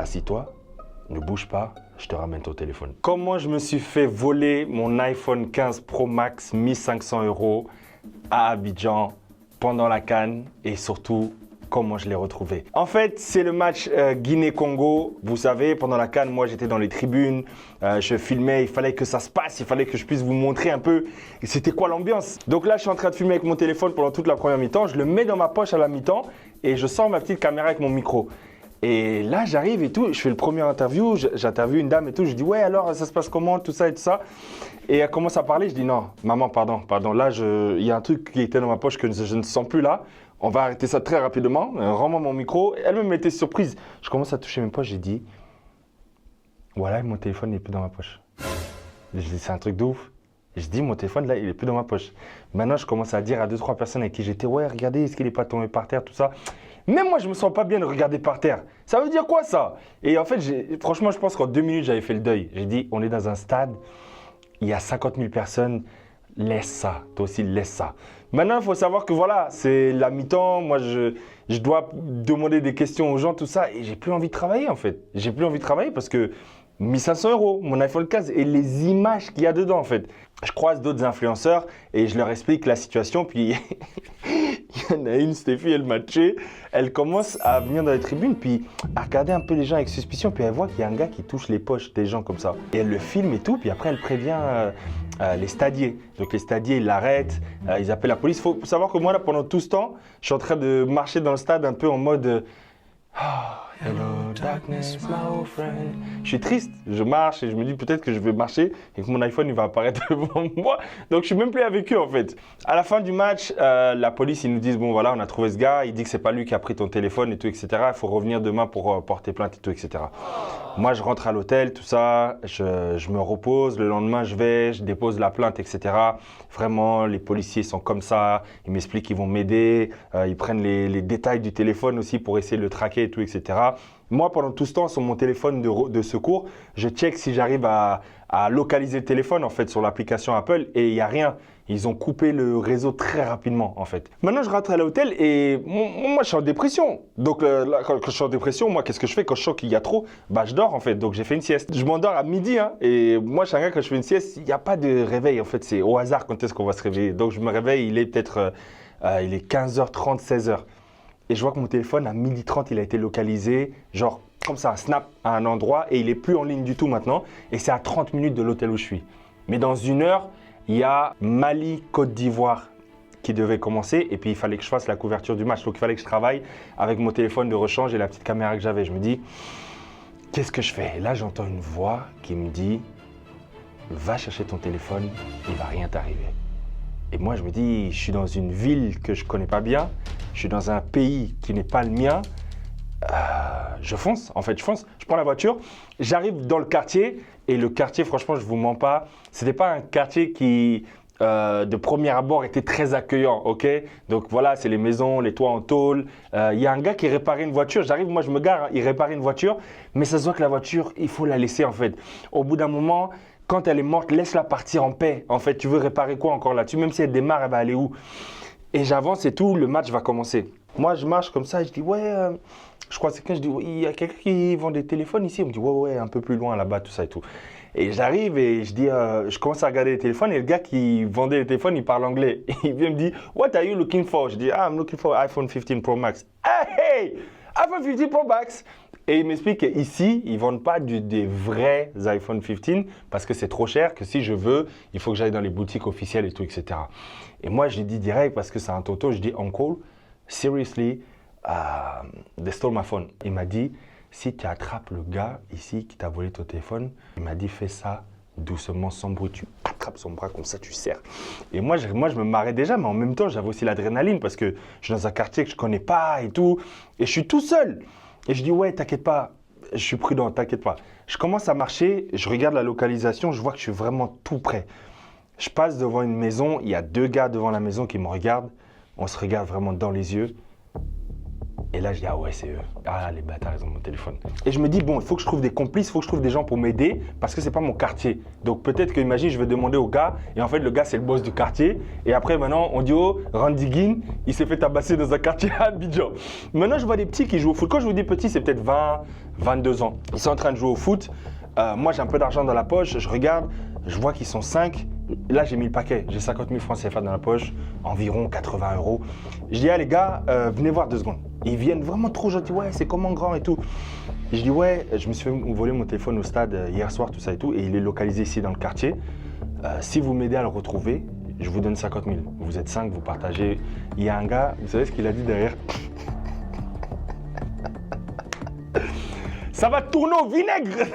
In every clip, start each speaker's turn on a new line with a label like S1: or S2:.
S1: assis-toi, ne bouge pas, je te ramène ton téléphone. Comment je me suis fait voler mon iPhone 15 Pro Max 1500 € à Abidjan pendant la CAN et surtout comment je l'ai retrouvé. En fait, c'est le match Guinée-Congo. Vous savez, pendant la CAN, moi j'étais dans les tribunes, je filmais, il fallait que ça se passe, il fallait que je puisse vous montrer un peu c'était quoi l'ambiance. Donc là, je suis en train de filmer avec mon téléphone pendant toute la première mi-temps, je le mets dans ma poche à la mi-temps et je sors ma petite caméra avec mon micro. Et là, j'arrive et tout, je fais le premier interview, j'interviewe une dame et tout, je dis ouais alors ça se passe comment, tout ça et tout ça. Et elle commence à parler, je dis non, maman, pardon, là il y a un truc qui était dans ma poche que je ne sens plus là. On va arrêter ça très rapidement, rends-moi mon micro. Elle-même était surprise. Je commence à toucher mes poches, j'ai dit voilà, mon téléphone n'est plus dans ma poche. Je dis c'est un truc de ouf. Je dis mon téléphone là, il est plus dans ma poche. Maintenant, je commence à dire à 2-3 personnes avec qui j'étais ouais, regardez, est-ce qu'il n'est pas tombé par terre, tout ça. Même moi, je me sens pas bien de regarder par terre. Ça veut dire quoi ça? Et en fait, franchement, je pense qu'en 2 minutes, j'avais fait le deuil. J'ai dit on est dans un stade, il y a 50 000 personnes. Laisse ça, toi aussi laisse ça. Maintenant, il faut savoir que voilà, c'est la mi-temps, moi je dois demander des questions aux gens, tout ça, et j'ai plus envie de travailler en fait. J'ai plus envie de travailler parce que 1500 €, mon iPhone 15 et les images qu'il y a dedans en fait. Je croise d'autres influenceurs et je leur explique la situation, puis il y en a une, Stéphie, elle m'a tué. Elle commence à venir dans les tribunes, puis à regarder un peu les gens avec suspicion, puis elle voit qu'il y a un gars qui touche les poches des gens comme ça. Et elle le filme et tout, puis après elle prévient les stadiers. Donc les stadiers, ils l'arrêtent, ils appellent la police. Il faut savoir que moi, là, pendant tout ce temps, je suis en train de marcher dans le stade un peu en mode hello darkness, my old friend. Je suis triste, je marche et je me dis peut-être que je vais marcher et que mon iPhone il va apparaître devant moi. Donc je suis même plus avec eux en fait. À la fin du match, la police ils nous disent bon voilà on a trouvé ce gars, il dit que c'est pas lui qui a pris ton téléphone et tout etc. Il faut revenir demain pour porter plainte et tout etc. Moi je rentre à l'hôtel, tout ça, je me repose, le lendemain je dépose la plainte etc. Vraiment les policiers sont comme ça, ils m'expliquent qu'ils vont m'aider, ils prennent les détails du téléphone aussi pour essayer de le traquer et tout etc. Moi, pendant tout ce temps, sur mon téléphone de secours, je check si j'arrive à localiser le téléphone en fait sur l'application Apple et il n'y a rien. Ils ont coupé le réseau très rapidement en fait. Maintenant, je rentre à l'hôtel et moi, je suis en dépression. Donc là, quand je suis en dépression, moi, qu'est-ce que je fais quand je sens qu'il y a trop? Bah, je dors en fait. Donc j'ai fait une sieste. Je m'endors à midi hein, et moi, je suis un gars quand je fais une sieste, il n'y a pas de réveil en fait. C'est au hasard quand est-ce qu'on va se réveiller. Donc je me réveille, il est peut-être il est 15h30, 16h. Et je vois que mon téléphone, à 12h30, il a été localisé, genre comme ça, un snap à un endroit et il n'est plus en ligne du tout maintenant. Et c'est à 30 minutes de l'hôtel où je suis. Mais dans 1 heure, il y a Mali-Côte d'Ivoire qui devait commencer et puis il fallait que je fasse la couverture du match. Donc il fallait que je travaille avec mon téléphone de rechange et la petite caméra que j'avais. Je me dis, qu'est-ce que je fais? Et là, j'entends une voix qui me dit, va chercher ton téléphone, il ne va rien t'arriver. Et moi, je me dis, je suis dans une ville que je ne connais pas bien, je suis dans un pays qui n'est pas le mien, je fonce, en fait, je fonce. Je prends la voiture, j'arrive dans le quartier, et le quartier, franchement, je ne vous mens pas, ce n'était pas un quartier qui, de premier abord, était très accueillant, ok? Donc voilà, c'est les maisons, les toits en tôle. Il y a un gars qui réparait une voiture, j'arrive, moi je me gare, il réparait une voiture, mais ça se voit que la voiture, il faut la laisser en fait. Au bout d'un moment, quand elle est morte, laisse-la partir en paix. En fait, tu veux réparer quoi encore là-dessus? Même si elle démarre, elle va aller où? Et j'avance et tout, le match va commencer. Moi, je marche comme ça et je dis, ouais, je crois que c'est quand je dis, il y a quelqu'un qui vend des téléphones ici. On me dit, ouais, un peu plus loin là-bas, tout ça et tout. Et j'arrive et je dis, je commence à regarder les téléphones et le gars qui vendait les téléphones, il parle anglais. Et il vient me dire, what are you looking for? Je dis, I'm looking for iPhone 15 Pro Max. Hey, iPhone 15 Pro Max! Et il m'explique qu'ici, ils ne vendent pas des vrais iPhone 15 parce que c'est trop cher, que si je veux, il faut que j'aille dans les boutiques officielles et tout, etc. Et moi, je lui dis direct parce que c'est un tonton, je dis, uncle, seriously, they stole my phone. Il m'a dit, si tu attrapes le gars ici qui t'a volé ton téléphone, il m'a dit, fais ça doucement, sans bruit, tu attrapes son bras comme ça, tu serres. Et moi, je me marrais déjà, mais en même temps, j'avais aussi l'adrénaline parce que je suis dans un quartier que je ne connais pas et tout, et je suis tout seul. Et je dis, ouais, t'inquiète pas, je suis prudent, t'inquiète pas. Je commence à marcher, je regarde la localisation, je vois que je suis vraiment tout près. Je passe devant une maison, il y a 2 gars devant la maison qui me regardent. On se regarde vraiment dans les yeux. Et là, je dis, ah ouais, c'est eux. Ah, les bâtards, ils ont mon téléphone. Et je me dis, bon, il faut que je trouve des complices, il faut que je trouve des gens pour m'aider parce que c'est pas mon quartier. Donc peut-être que, imagine, je vais demander au gars et en fait, le gars, c'est le boss du quartier. Et après, maintenant, on dit, oh, Randy Guin, il s'est fait tabasser dans un quartier à Abidjan. Maintenant, je vois des petits qui jouent au foot. Quand je vous dis petits, c'est peut-être 20, 22 ans. Ils sont en train de jouer au foot. Moi, j'ai un peu d'argent dans la poche. Je regarde, je vois qu'ils sont 5. Là, j'ai mis le paquet. J'ai 50 000 francs CFA dans la poche, environ 80 €. Je dis, ah les gars, venez voir 2 secondes. Ils viennent vraiment trop gentils. Ouais, c'est comment grand et tout. Je dis, ouais, je me suis fait voler mon téléphone au stade hier soir, tout ça et tout. Et il est localisé ici dans le quartier. Si vous m'aidez à le retrouver, je vous donne 50 000. Vous êtes 5, vous partagez. Il y a un gars, vous savez ce qu'il a dit derrière? Ça va tourner au vinaigre.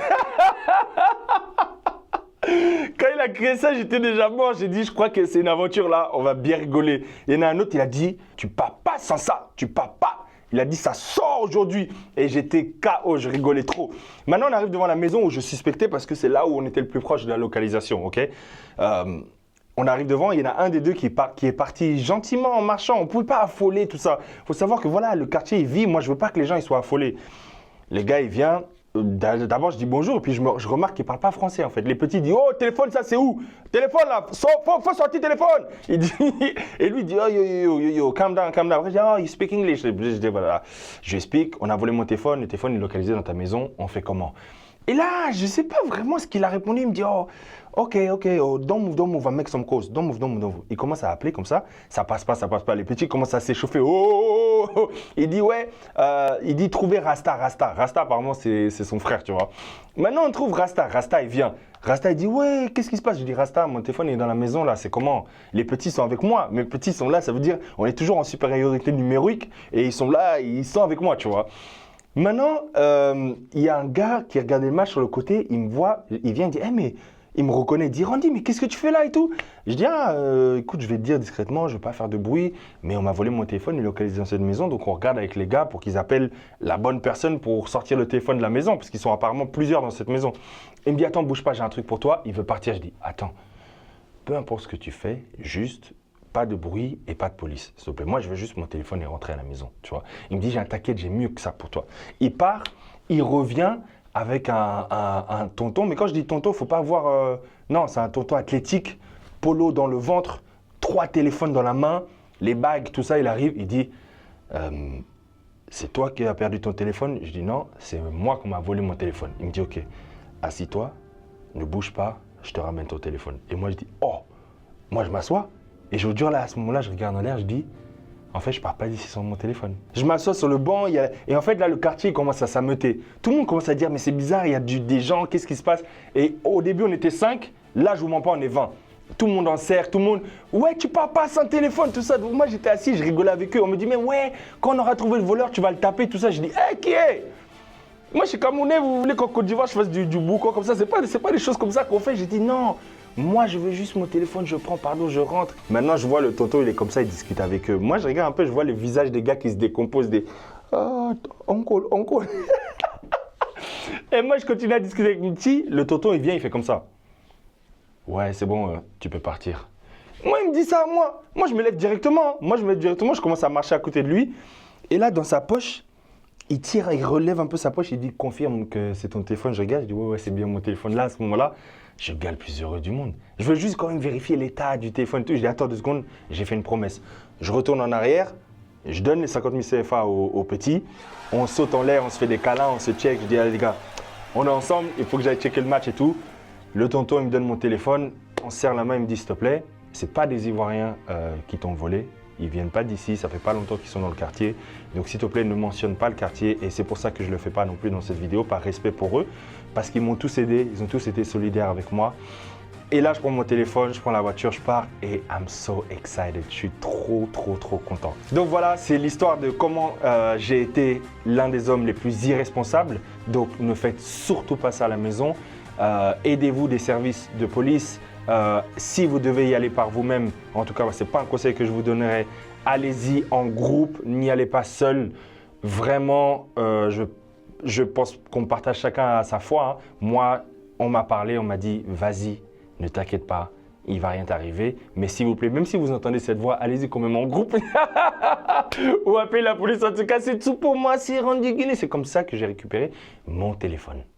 S1: Quand il a créé ça, j'étais déjà mort. J'ai dit, je crois que c'est une aventure là, on va bien rigoler. Il y en a un autre, il a dit, tu pars pas sans ça, tu pars pas. Il a dit, ça sort aujourd'hui. Et j'étais KO, je rigolais trop. Maintenant, on arrive devant la maison où je suspectais parce que c'est là où on était le plus proche de la localisation, ok? On arrive devant, il y en a un des deux qui est parti gentiment en marchant. On ne pouvait pas affoler tout ça. Il faut savoir que voilà, le quartier, il vit. Moi, je ne veux pas que les gens ils soient affolés. Le gars, il vient. D'abord, je dis bonjour, et puis je remarque qu'il ne parle pas français en fait. Les petits disent, oh, téléphone, ça c'est où? Téléphone là, faut sortir téléphone. Il dit, et lui il dit, oh, yo, calm down, calm down. Après, je dis, oh, you speak English. Je dis, voilà, je explique, on a volé mon téléphone, le téléphone est localisé dans ta maison, on fait comment? Et là, je ne sais pas vraiment ce qu'il a répondu. Il me dit, oh, ok, oh, don't move, I make some calls. Don't move. Il commence à appeler comme ça passe pas. Les petits commencent à s'échauffer. Oh. Il dit, ouais, il dit, trouver Rasta. Rasta, apparemment, c'est son frère, tu vois. Maintenant, on trouve Rasta. Rasta, il vient. Rasta, il dit, ouais, qu'est-ce qui se passe? Je dis, Rasta, mon téléphone est dans la maison, là, c'est comment? Les petits sont avec moi. Mes petits sont là, ça veut dire, on est toujours en supériorité numérique et ils sont là, ils sont avec moi, tu vois. Maintenant, il y a un gars qui regardait le match sur le côté, il me voit, il vient, il dit, hey, mais il me reconnaît, il dit, Randy, mais qu'est-ce que tu fais là et tout? Je dis, écoute, je vais te dire discrètement, je ne vais pas faire de bruit, mais on m'a volé mon téléphone, il est localisé dans cette maison, donc on regarde avec les gars pour qu'ils appellent la bonne personne pour sortir le téléphone de la maison, parce qu'ils sont apparemment plusieurs dans cette maison. Il me dit, attends, bouge pas, j'ai un truc pour toi, il veut partir. Je dis, attends, peu importe ce que tu fais, juste pas de bruit et pas de police, s'il te plaît. Moi, je veux juste mon téléphone et rentrer à la maison, tu vois. Il me dit, j'ai un taquet, j'ai mieux que ça pour toi. Il part, il revient avec un tonton. Mais quand je dis tonton, il ne faut pas voir... non, c'est un tonton athlétique, polo dans le ventre, 3 téléphones dans la main, les bagues, tout ça. Il arrive, il dit, c'est toi qui as perdu ton téléphone? Je dis, non, c'est moi qu'on m'a volé mon téléphone. Il me dit, ok, assis-toi, ne bouge pas, je te ramène ton téléphone. Et moi, je dis, oh, moi, je m'assois. Et je vous jure, là, à ce moment-là, je regarde en l'air, je dis, en fait, je pars pas d'ici sans mon téléphone. Je m'assois sur le banc, et en fait, là, le quartier commence à s'ameuter. Tout le monde commence à dire, mais c'est bizarre, il y a des gens, qu'est-ce qui se passe? Et au début, on était 5, là, je vous mens pas, on est 20. Tout le monde en serre, tout le monde, ouais, tu pars pas sans téléphone, tout ça. Donc moi, j'étais assis, je rigolais avec eux. On me dit, mais ouais, quand on aura trouvé le voleur, tu vas le taper, tout ça. Je dis, hé, qui est? Moi, je suis Camerounais, vous voulez qu'en Côte d'Ivoire, je fasse du boucan comme ça? C'est pas des choses comme ça qu'on fait. J'ai dit, non. Moi, je veux juste mon téléphone, je prends, pardon, je rentre. Maintenant, je vois le tonton, il est comme ça, il discute avec eux. Moi, je regarde un peu, je vois le visage des gars qui se décomposent, des « Ah, oncle. » Et moi, je continue à discuter avec mon petit. Le tonton, il vient, il fait comme ça. « Ouais, c'est bon, tu peux partir. » Moi, il me dit ça à moi. Moi, je me lève directement. Je commence à marcher à côté de lui. Et là, dans sa poche, il tire, il relève un peu sa poche, il dit « Confirme que c'est ton téléphone. » Je regarde, je dis « Ouais, c'est bien mon téléphone. » Là, à ce moment-là, je suis le gars le plus heureux du monde. Je veux juste quand même vérifier l'état du téléphone et tout. Je dis, attends 2 secondes, j'ai fait une promesse. Je retourne en arrière, je donne les 50 000 CFA au petit. On saute en l'air, on se fait des câlins, on se check. Je dis, allez les gars, on est ensemble, il faut que j'aille checker le match et tout. Le tonton, il me donne mon téléphone, on se serre la main, il me dit, s'il te plaît, c'est pas des Ivoiriens qui t'ont volé. Ils ne viennent pas d'ici, ça fait pas longtemps qu'ils sont dans le quartier. Donc s'il te plaît, ne mentionne pas le quartier. Et c'est pour ça que je ne le fais pas non plus dans cette vidéo, par respect pour eux. Parce qu'ils m'ont tous aidé, ils ont tous été solidaires avec moi. Et là, je prends mon téléphone, je prends la voiture, je pars et I'm so excited. Je suis trop content. Donc voilà, c'est l'histoire de comment j'ai été l'un des hommes les plus irresponsables. Donc ne faites surtout pas ça à la maison. Aidez-vous des services de police. Si vous devez y aller par vous-même, en tout cas, ce n'est pas un conseil que je vous donnerai, allez-y en groupe, n'y allez pas seul. Vraiment, je pense qu'on partage chacun à sa foi. Hein. Moi, on m'a parlé, on m'a dit, vas-y, ne t'inquiète pas, il va rien t'arriver. Mais s'il vous plaît, même si vous entendez cette voix, allez-y quand même en groupe ou appelez la police. En tout cas, c'est tout pour moi, c'est Randy Guinée. C'est comme ça que j'ai récupéré mon téléphone.